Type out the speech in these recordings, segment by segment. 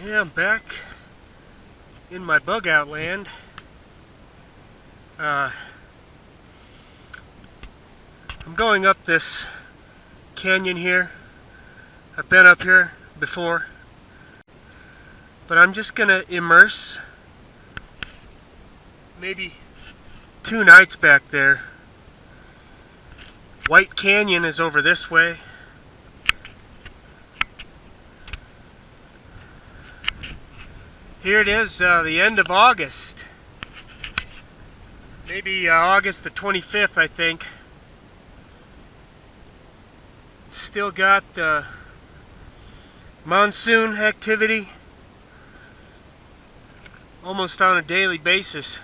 Yeah, I'm back in my bug out land. I'm going up this canyon here. I've been up here before, but I'm just gonna immerse maybe 2 nights back there. White Canyon is over this way. Here it is, the end of August. Maybe August the 25th, I think. Still got monsoon activity almost on a daily basis.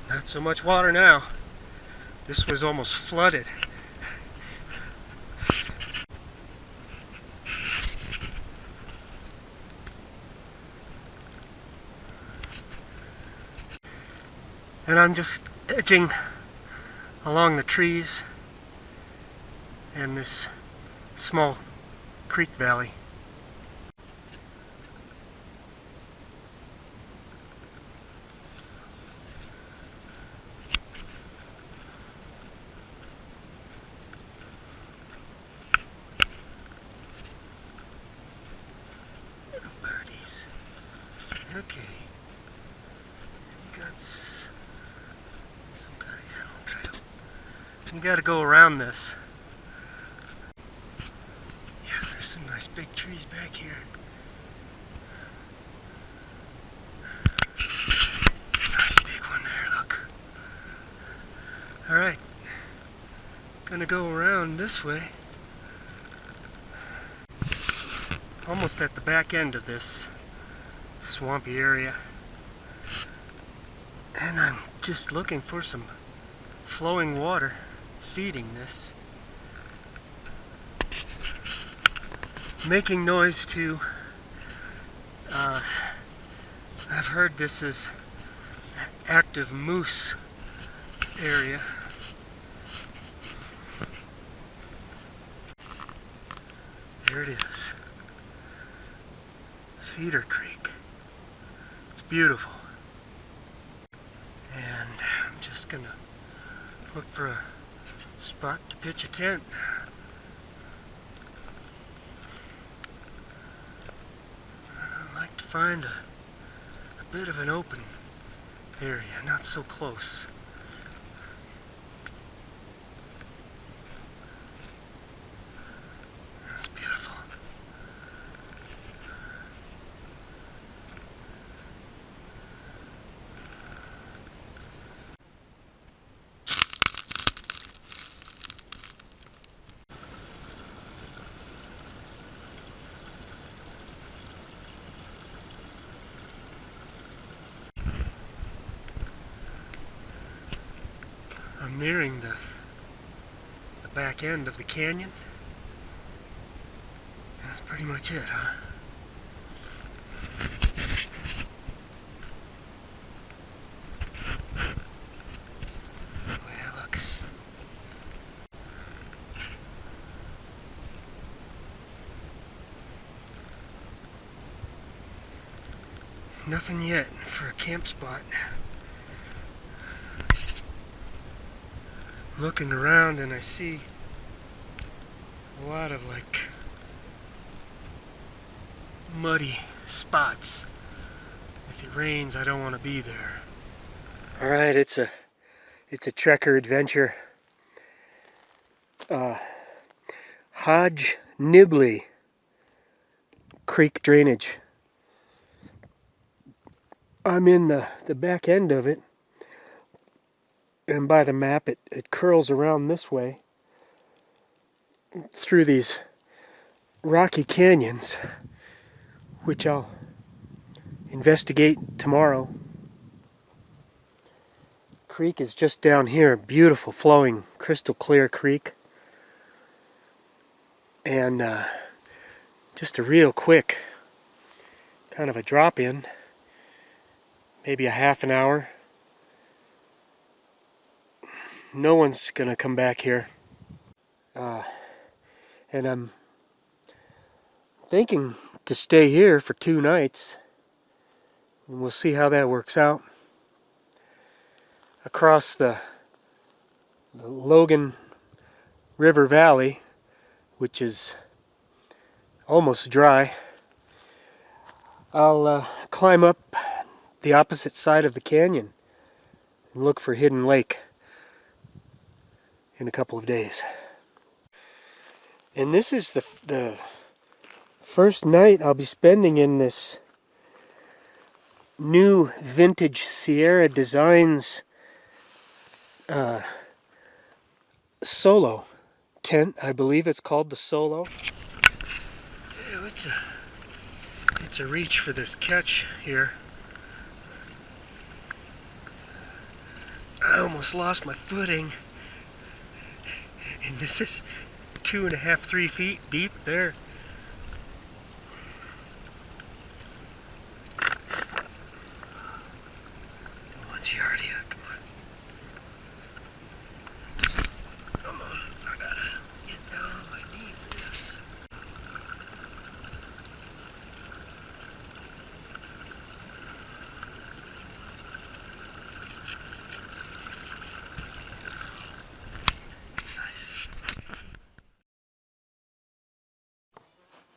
Not so much water now. This was almost flooded. And I'm just edging along the trees and this small creek valley. Little birdies. Okay. Got some kind of animal trail. You gotta go around this. Yeah, there's some nice big trees back here. Nice big one there, look. Alright. Gonna go around this way. Almost at the back end of this swampy area. And I'm just looking for some flowing water feeding this. Making noise too. I've heard this is active moose area. There it is. Feeder Creek. It's beautiful. And I'm just gonna look for a spot to pitch a tent. I'd like to find a bit of an open area, not so close. That's beautiful. I'm nearing the back end of the canyon. That's pretty much it, huh? Oh yeah, look. Nothing yet for a camp spot. Looking around and I see a lot of like muddy spots. If it rains, I don't want to be there. All right, it's a trekker adventure. Hodge Nibbley creek drainage. I'm in the back end of it. And by the map, it curls around this way through these rocky canyons, which I'll investigate tomorrow. Creek is just down here, beautiful flowing crystal clear creek, and just a real quick kind of a drop in maybe a half an hour. No one's gonna come back here. And I'm thinking to stay here for 2 nights. And we'll see how that works out. Across the Logan River Valley, which is almost dry, I'll climb up the opposite side of the canyon and look for Hidden Lake in a couple of days. And this is the first night I'll be spending in this new vintage Sierra Designs Solo tent. I believe it's called the Solo. Yeah, it's a reach for this catch here. I almost lost my footing. And this is 2.5, 3 feet deep there. Come on, Giardia, come on. Come on, I gotta get down on my knee for this.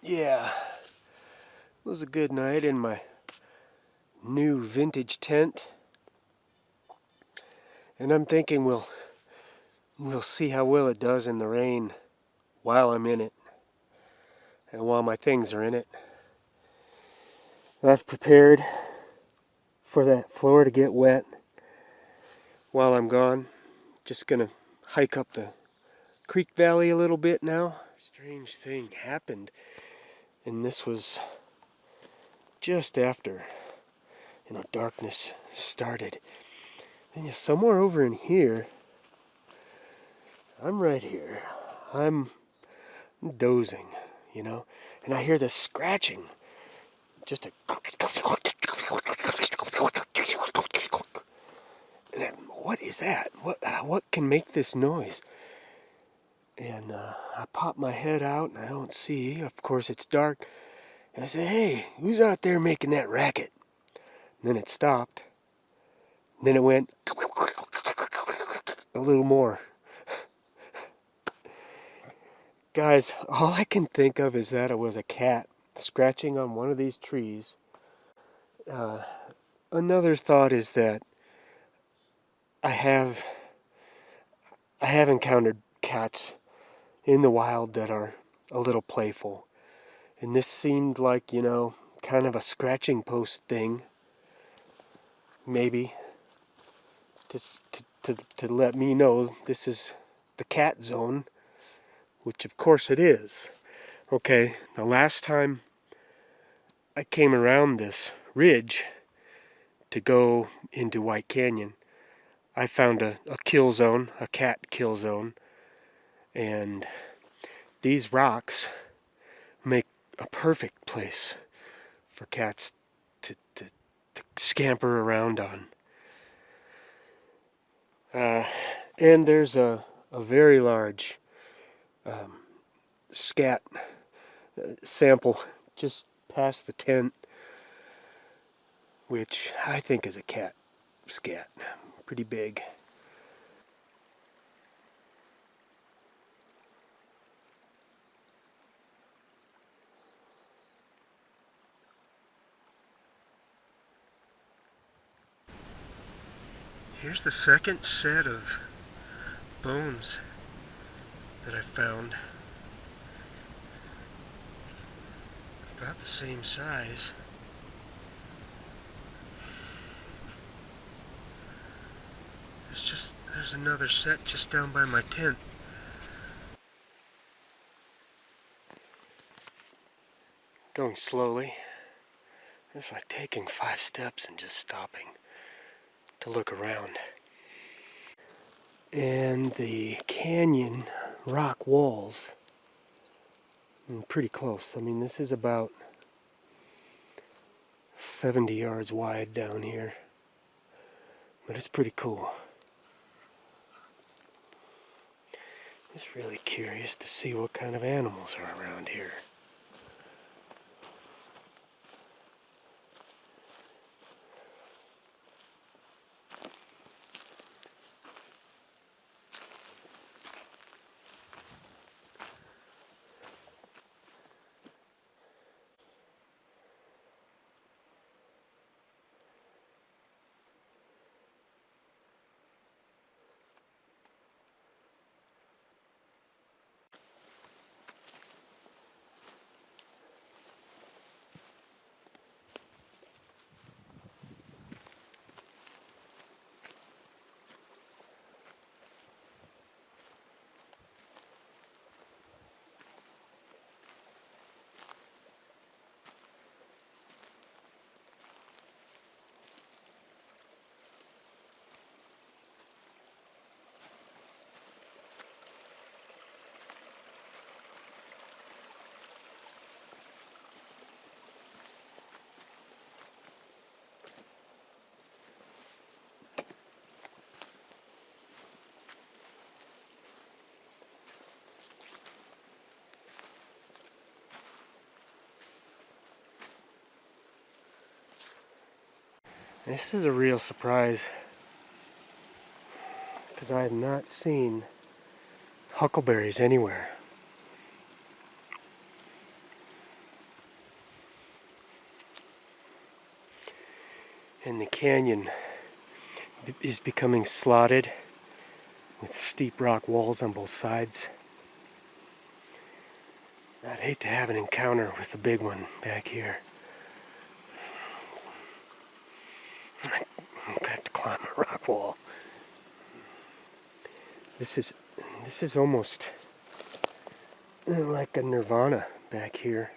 Yeah, it was a good night in my new vintage tent, and I'm thinking we'll see how well it does in the rain while I'm in it and while my things are in it. I've prepared for that floor to get wet while I'm gone. Just gonna hike up the creek valley a little bit now. Strange thing happened, and this was just after, darkness started. And somewhere over in here, I'm right here. I'm dozing, and I hear this scratching. Just a... And what is that? What can make this noise? And I pop my head out and I don't see. Of course it's dark. And I say, hey, who's out there making that racket? And then it stopped. And then it went a little more. Guys, all I can think of is that it was a cat scratching on one of these trees. Another thought is that I have encountered cats in the wild that are a little playful. And this seemed like, kind of a scratching post thing. Maybe. To let me know this is the cat zone. Which of course it is. Okay, the last time I came around this ridge to go into White Canyon, I found a kill zone, a cat kill zone. And these rocks make a perfect place for cats to scamper around on. And there's a very large scat sample just past the tent, which I think is a cat scat. Pretty big. Here's the second set of bones that I found. About the same size. There's another set just down by my tent. Going slowly. It's like taking 5 steps and just stopping to look around. And the canyon rock walls, pretty close. I mean, this is about 70 yards wide down here. But it's pretty cool. Just really curious to see what kind of animals are around here. This is a real surprise because I have not seen huckleberries anywhere. And the canyon is becoming slotted with steep rock walls on both sides. I'd hate to have an encounter with the big one back here. I have to climb a rock wall. This is almost like a nirvana back here.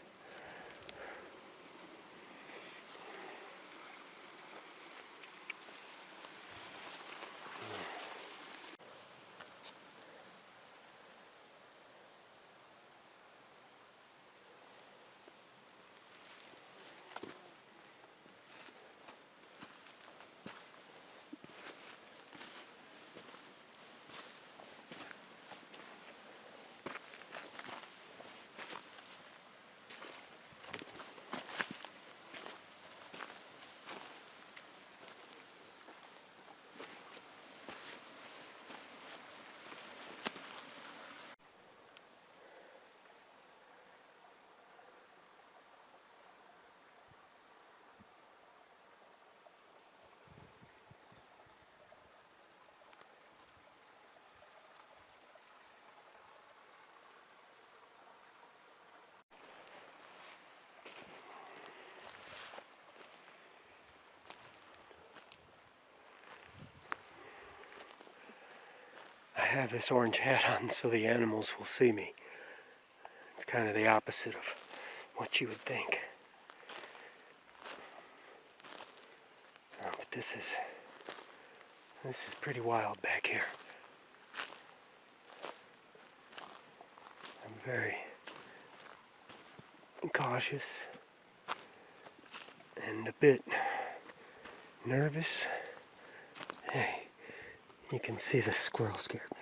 I have this orange hat on so the animals will see me. It's kind of the opposite of what you would think. But this is pretty wild back here. I'm very cautious and a bit nervous. Hey, you can see the squirrel scared me.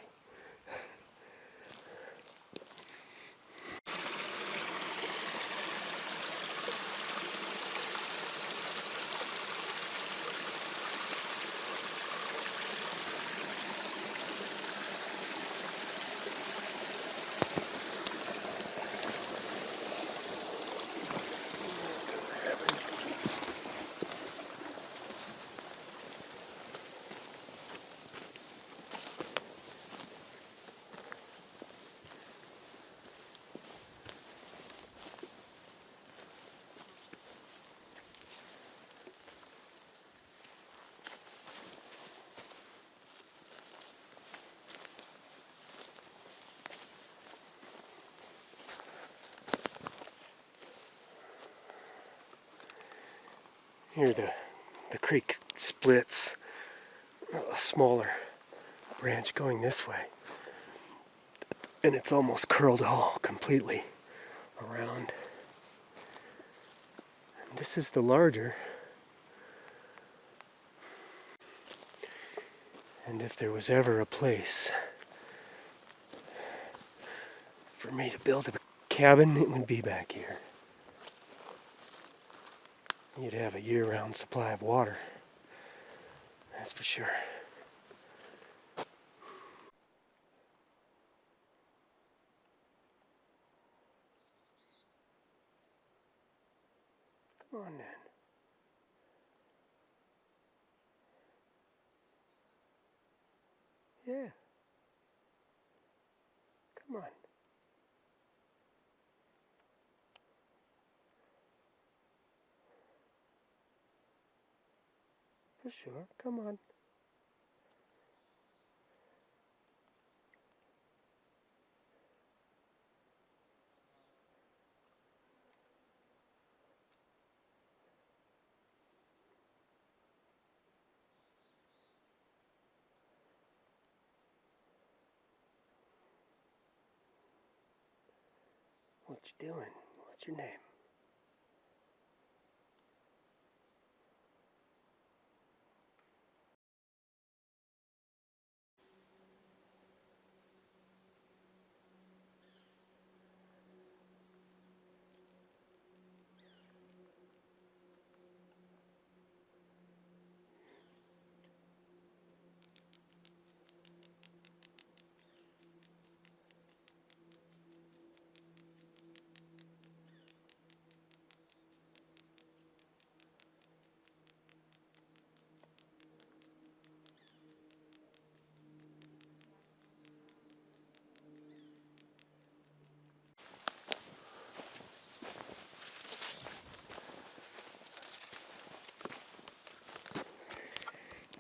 Here the creek splits, a smaller branch going this way, and it's almost curled all completely around. And this is the larger. And if there was ever a place for me to build a cabin, it would be back here. You'd have a year-round supply of water, that's for sure. Come on then. Yeah. Come on. For sure. Come on. What you doing? What's your name?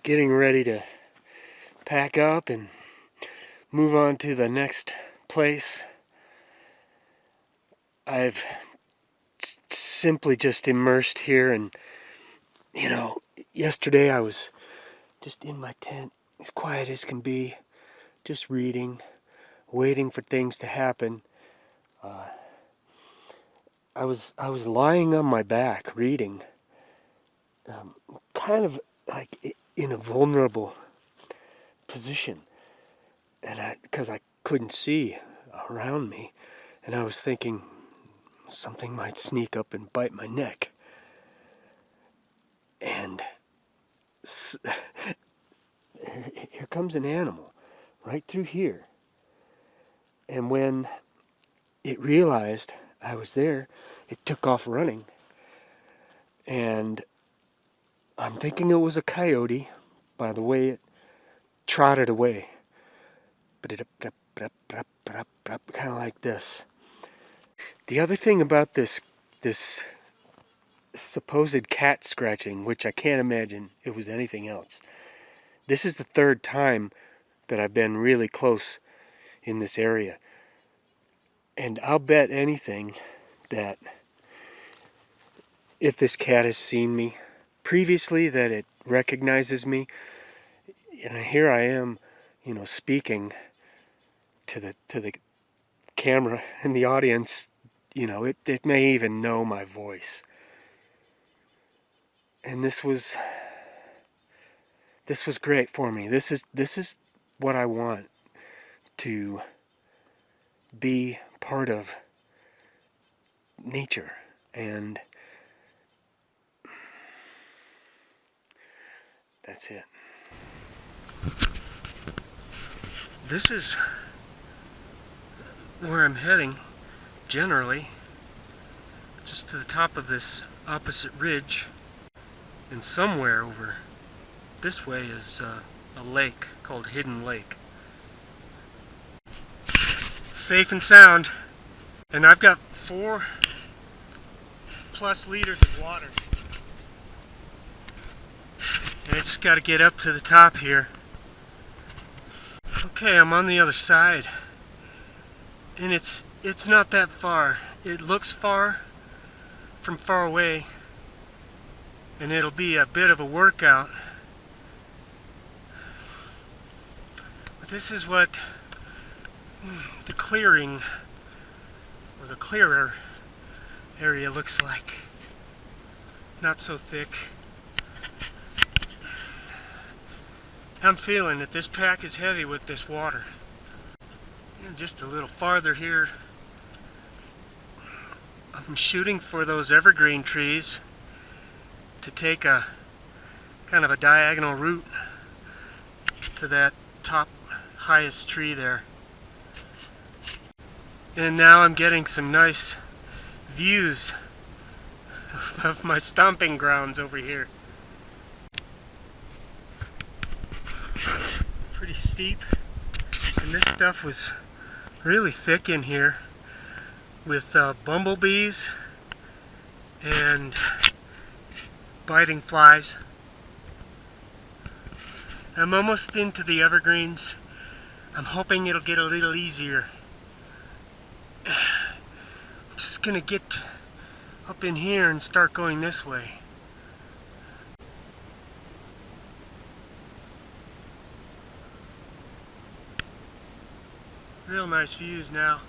Getting ready to pack up and move on to the next place. I've simply just immersed here, and yesterday I was just in my tent, as quiet as can be, just reading, waiting for things to happen. I was lying on my back reading, kind of like in a vulnerable position, and because I couldn't see around me, and I was thinking something might sneak up and bite my neck, and here comes an animal right through here, and when it realized I was there, it took off running, and I'm thinking it was a coyote by the way it trotted away, but it kind of like this. The other thing about this supposed cat scratching, which I can't imagine it was anything else, this is the third time that I've been really close in this area, and I'll bet anything that if this cat has seen me previously, that it recognizes me, and here I am, speaking to the camera and the audience. It may even know my voice. And this was great for me. This is what I want, to be part of nature, and that's it. This is where I'm heading, generally, just to the top of this opposite ridge, and somewhere over this way is a lake called Hidden Lake. Safe and sound, and I've got 4+ liters of water, and I just got to get up to the top here. Okay, I'm on the other side, and it's not that far. It looks far from far away, and it'll be a bit of a workout, but this is what the clearing, or the clearer area, looks like. Not so thick. I'm feeling that this pack is heavy with this water. And just a little farther here, I'm shooting for those evergreen trees to take a kind of a diagonal route to that top highest tree there. And now I'm getting some nice views of my stomping grounds over here. Pretty steep, and this stuff was really thick in here with bumblebees and biting flies. I'm almost into the evergreens. I'm hoping it'll get a little easier. I'm just gonna get up in here and start going this way. Real nice views now.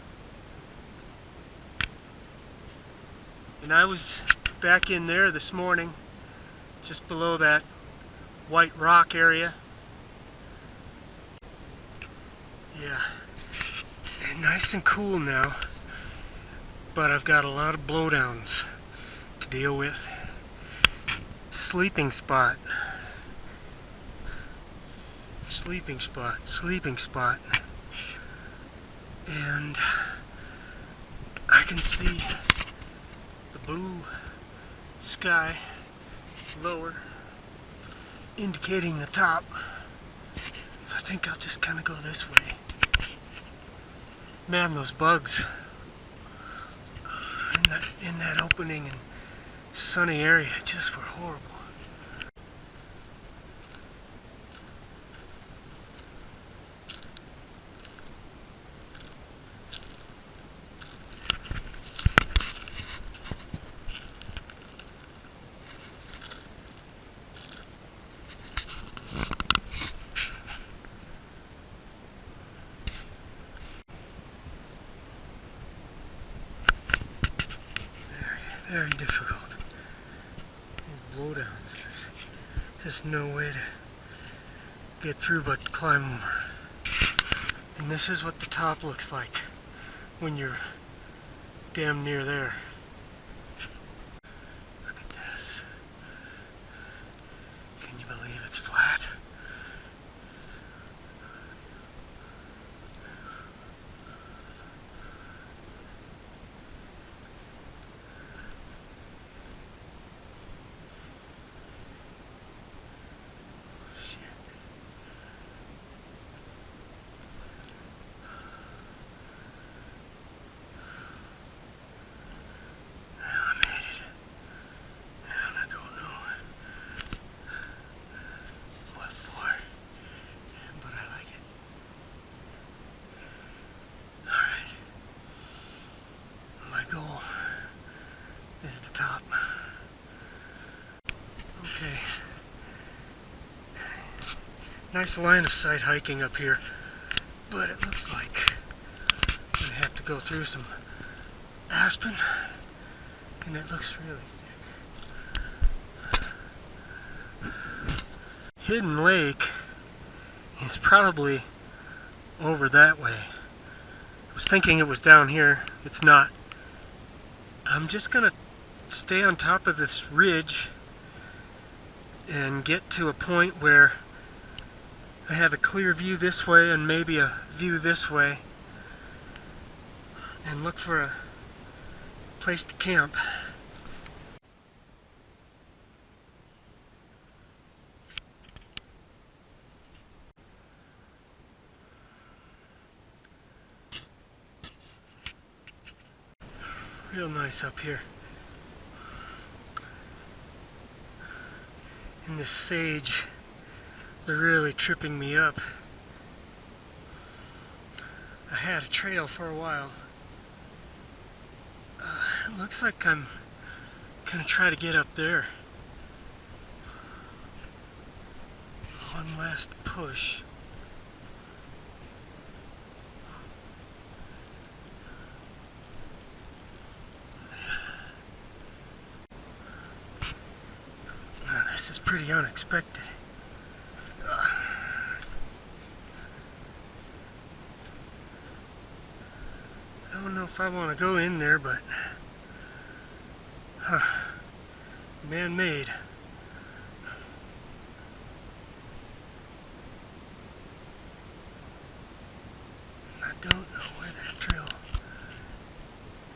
And I was back in there this morning, just below that white rock area. Yeah, and nice and cool now, but I've got a lot of blowdowns to deal with. Sleeping spot. Sleeping spot. Sleeping spot. And I can see the blue sky lower, indicating the top. So I think I'll just kind of go this way. Man, those bugs in that opening and sunny area just were horrible. Very difficult. These blowdowns. There's no way to get through but to climb over. And this is what the top looks like when you're damn near there. Look at this. Can you believe it's flat? Goal is the top. Okay. Nice line of sight hiking up here, but it looks like I'm gonna have to go through some aspen, and it looks really thick. Hidden Lake is probably over that way. I was thinking it was down here. It's not. I'm just gonna stay on top of this ridge and get to a point where I have a clear view this way and maybe a view this way, and look for a place to camp. Real nice up here. And this sage, they're really tripping me up. I had a trail for a while. It looks like I'm gonna try to get up there. One last push. This is pretty unexpected. don't know if I want to go in there, but man-made. I don't know where that trail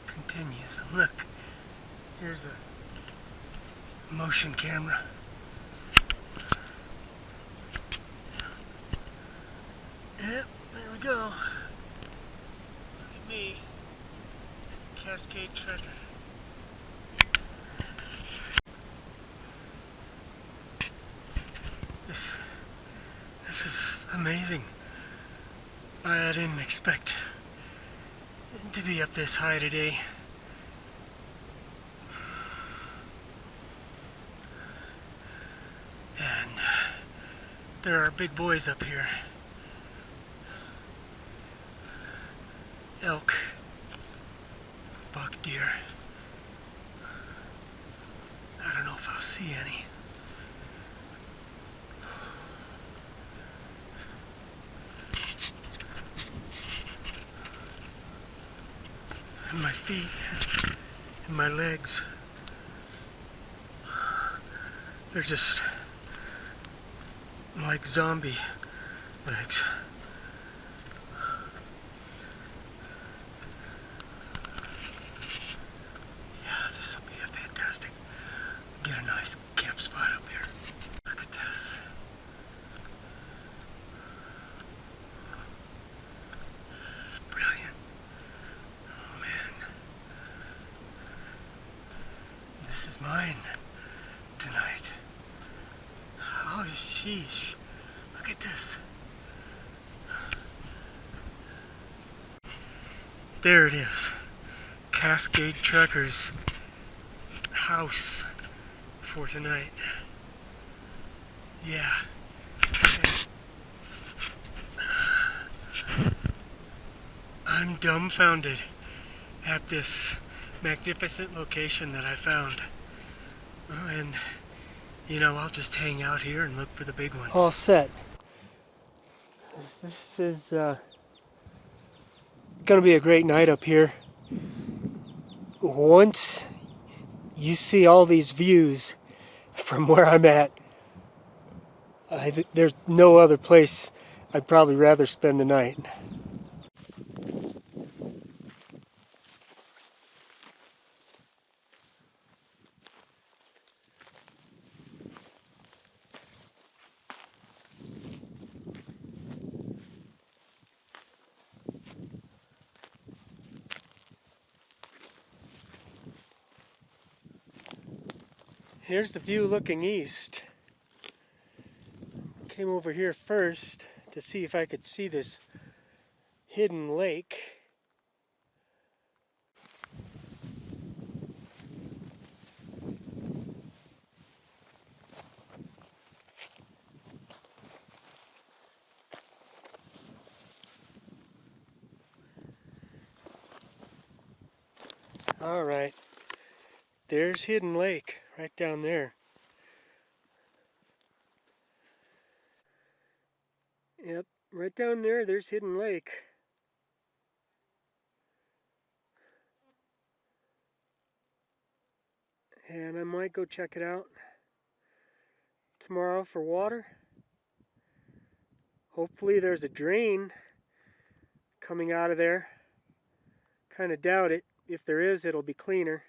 continues. Look, here's a motion camera. Yep, there we go. Look at me, Cascade Trekker. This is amazing. I didn't expect to be up this high today. And there are big boys up here. Elk, buck deer. I don't know if I'll see any. And my feet and my legs, they're just like zombie legs. Yeah, this will be a fantastic, get a nice camp spot up here. Look at this. It's brilliant. Oh man. This is mine tonight. Oh sheesh. Look at this. There it is. Cascade Trekker's house for tonight. Yeah. I'm dumbfounded at this magnificent location that I found. And, you know, I'll just hang out here and look for the big ones. All set. This is gonna be a great night up here. Once you see all these views from where I'm at, there's no other place I'd probably rather spend the night. Here's the view looking east. Came over here first to see if I could see this hidden lake. All right, there's Hidden Lake right down there. Yep, right down there, there's Hidden Lake. And I might go check it out tomorrow for water. Hopefully there's a drain coming out of there. Kind of doubt it. If there is, it'll be cleaner.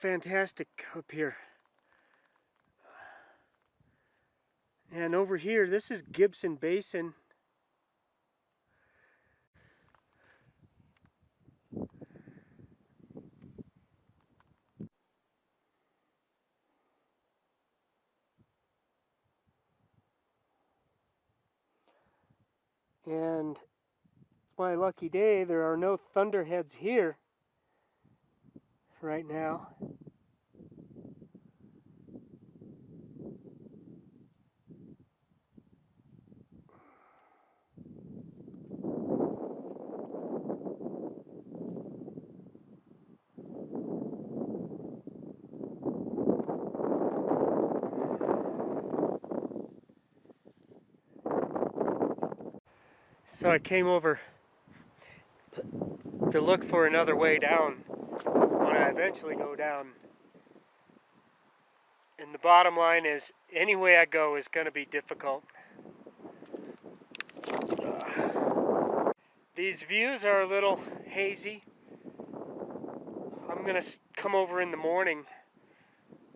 Fantastic up here. And over here, this is Gibson Basin. And it's my lucky day, there are no thunderheads here right now. So I came over to look for another way down when I eventually go down. And the bottom line is, any way I go is going to be difficult. These views are a little hazy. I'm going to come over in the morning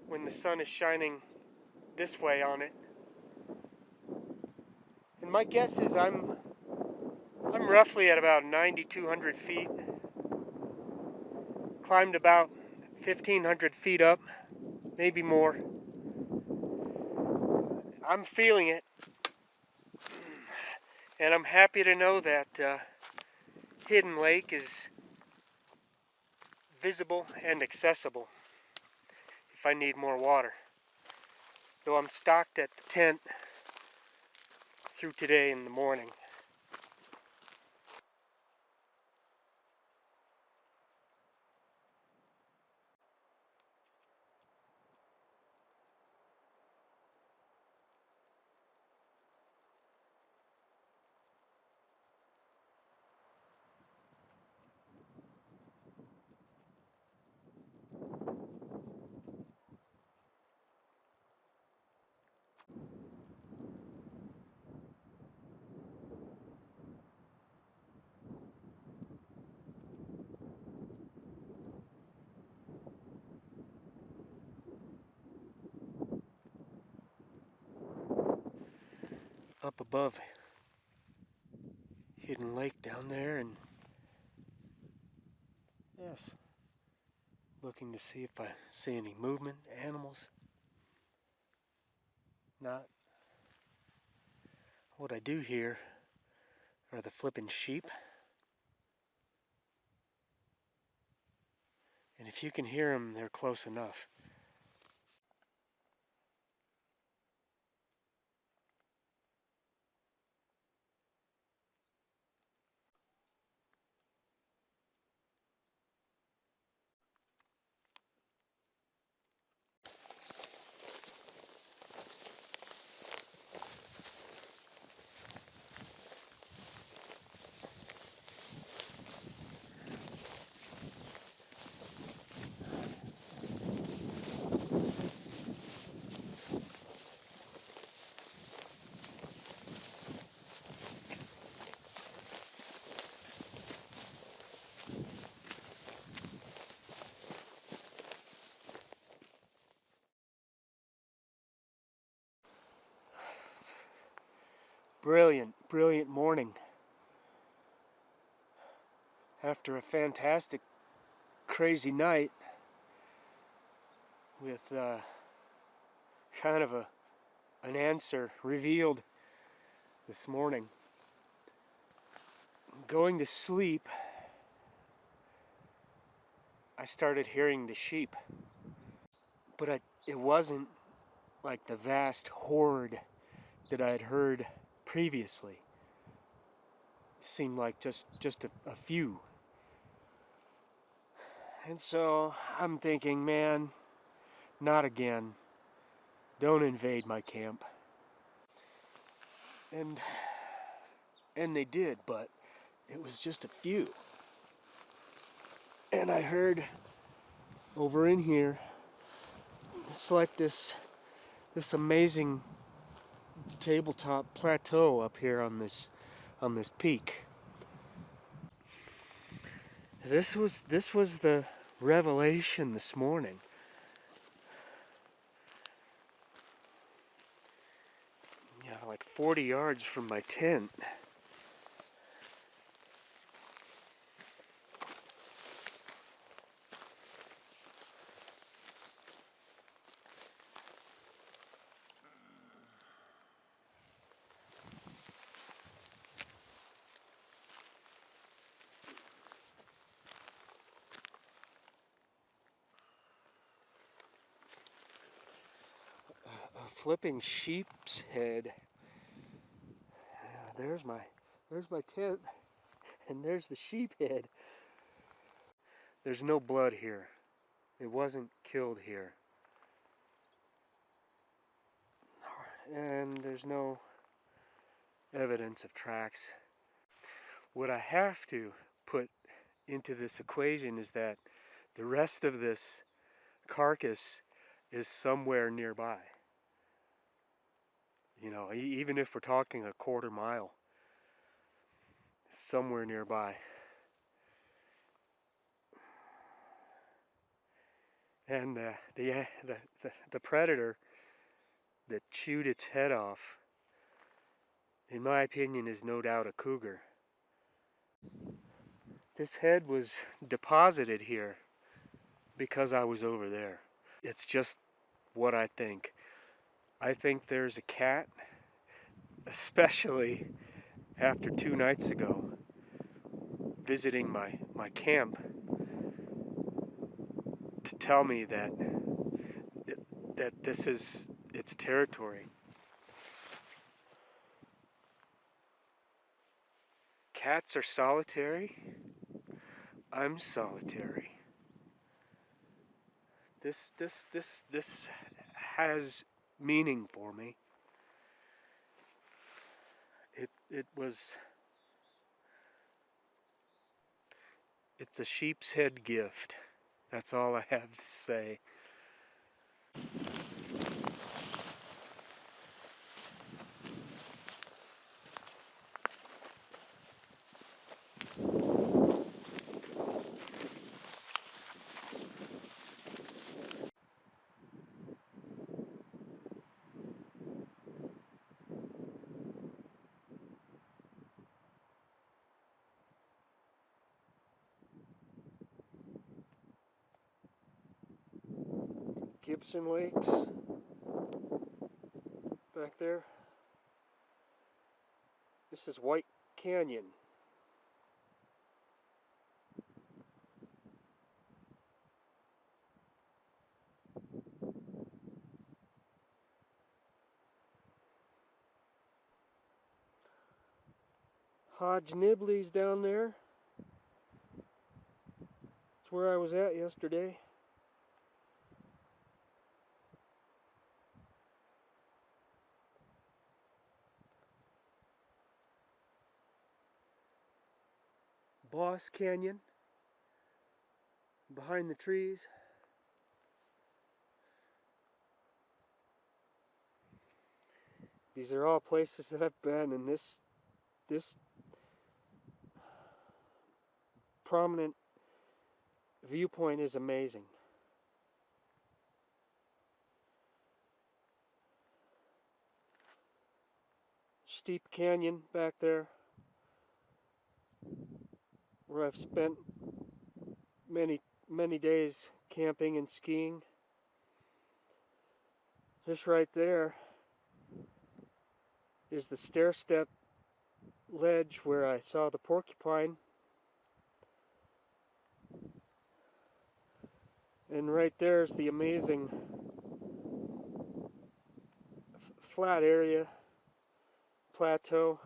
when the sun is shining this way on it. And my guess is I'm roughly at about 9,200 feet. Climbed about 1,500 feet up, maybe more. I'm feeling it. And I'm happy to know that Hidden Lake is visible and accessible if I need more water. Though I'm stocked at the tent through today in the morning. Up above Hidden Lake down there, and yes, looking to see if I see any movement, animals. Not. What I do hear are the flipping sheep. And if you can hear them, they're close enough. Brilliant, brilliant morning. After a fantastic, crazy night with kind of an answer revealed this morning. Going to sleep, I started hearing the sheep. But it wasn't like the vast horde that I had heard previously. It seemed like just a few. And so I'm thinking, man, not again. Don't invade my camp. And they did, but it was just a few. And I heard over in here, it's like this amazing tabletop plateau up here on this peak. This was the revelation this morning. Yeah, like 40 yards from my tent. A flipping sheep's head. There's my tent, and there's the sheep head. There's no blood here. It wasn't killed here. And there's no evidence of tracks. What I have to put into this equation is that the rest of this carcass is somewhere nearby. You know, even if we're talking a quarter mile, it's somewhere nearby. And the predator that chewed its head off, in my opinion, is no doubt a cougar. This head was deposited here because I was over there. It's just what I think. I think there's a cat, especially after 2 nights ago, visiting my camp to tell me that this is its territory. Cats are solitary. I'm solitary. This has meaning for me. It's a sheep's head gift. That's all I have to say. Gibson Lakes back there. This is White Canyon. Hodge Nibbley's down there. It's where I was at yesterday. Boss Canyon behind the trees. These are all places that I've been, and this prominent viewpoint is amazing. Steep canyon back there where I've spent many days camping and skiing. Just right there is the stair step ledge where I saw the porcupine. And right there is the amazing flat area, plateau,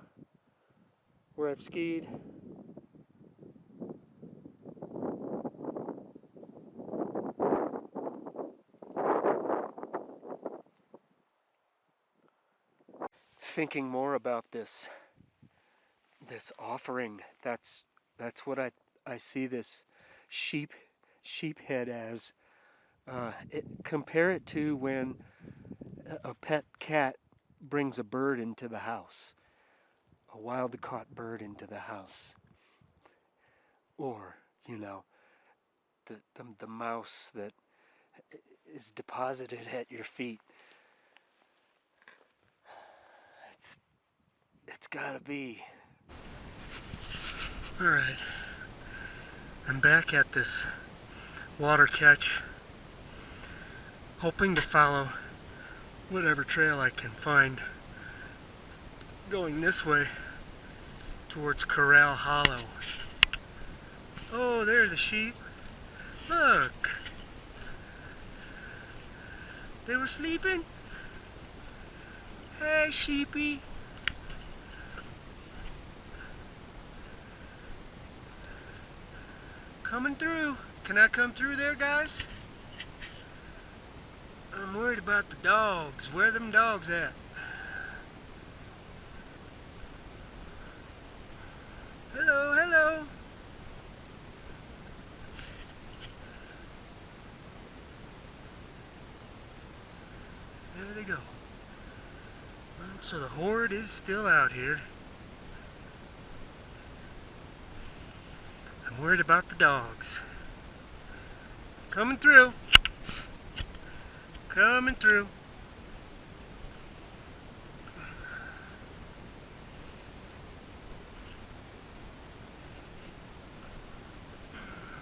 where I've skied. Thinking more about this offering, that's what I see this sheep head as. Compare it to when a pet cat brings a bird into the house, a wild caught bird into the house, or the mouse that is deposited at your feet. It's gotta be. Alright, I'm back at this water catch, hoping to follow whatever trail I can find going this way towards Corral Hollow. Oh, there are the sheep. Look, they were sleeping. Hey, sheepy. Coming through. Can I come through there, guys? I'm worried about the dogs. Where are them dogs at? Hello. So the horde is still out here. I'm worried about the dogs. Coming through. Coming through.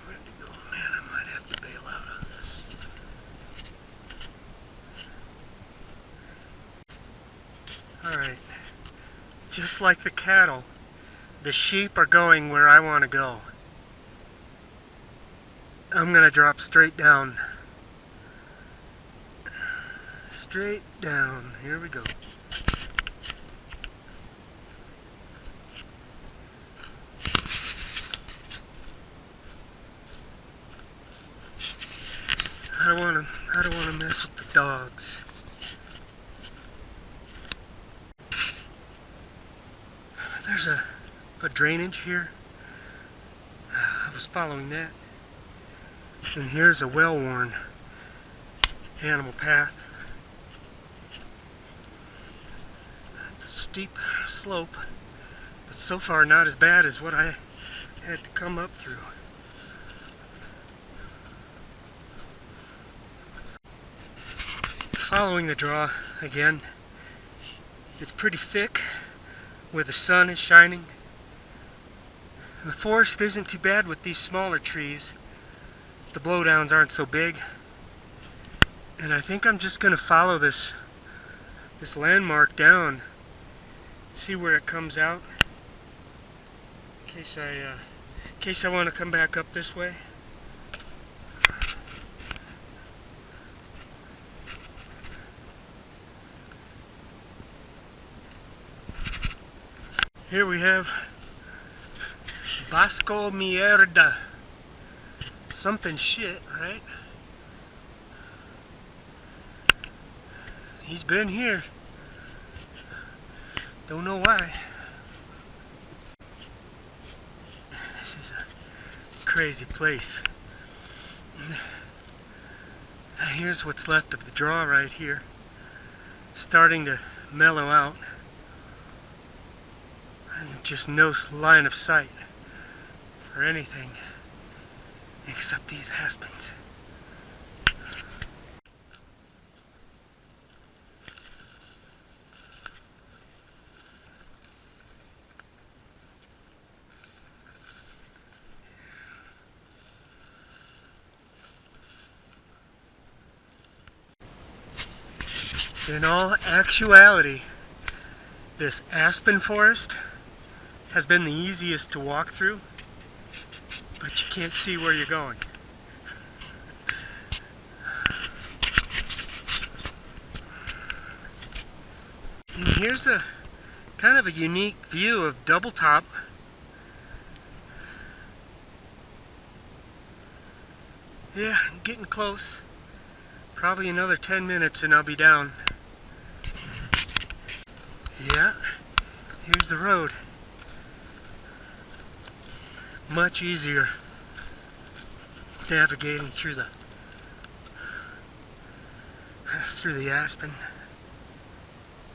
Where'd they go? Man, I might have to bail out on this. Alright. Just like the cattle, the sheep are going where I want to go. I'm gonna drop straight down. Straight down. Here we go. I don't wanna mess with the dogs. There's a drainage here. I was following that. And here's a well-worn animal path. It's a steep slope, but so far not as bad as what I had to come up through. Following the draw again. It's pretty thick where the sun is shining. The forest isn't too bad with these smaller trees. The blowdowns aren't so big. And I think I'm just going to follow this landmark down, see where it comes out, in case I want to come back up this way. Here we have Vasco Mierda. Something shit, right? He's been here. Don't know why. This is a crazy place. Here's what's left of the draw right here. Starting to mellow out. And just no line of sight for anything except these aspens. In all actuality, this aspen forest has been the easiest to walk through, but you can't see where you're going. And here's a kind of a unique view of Double Top. Yeah, I'm getting close. Probably another 10 minutes and I'll be down. Yeah, here's the road. Much easier navigating through the aspen,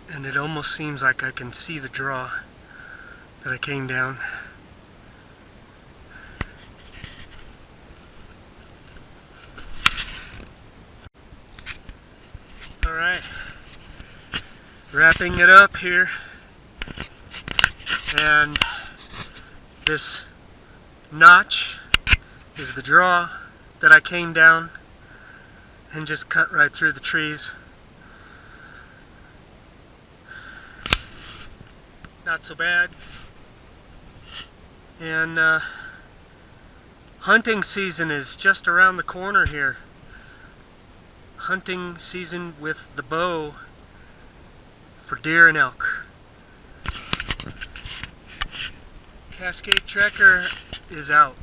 and it almost seems like I can see the draw that I came down. Alright, wrapping it up here, and this notch is the draw that I came down and just cut right through the trees. Not so bad. And hunting season is just around the corner here. Hunting season with the bow for deer and elk. Cascade Trekker is out.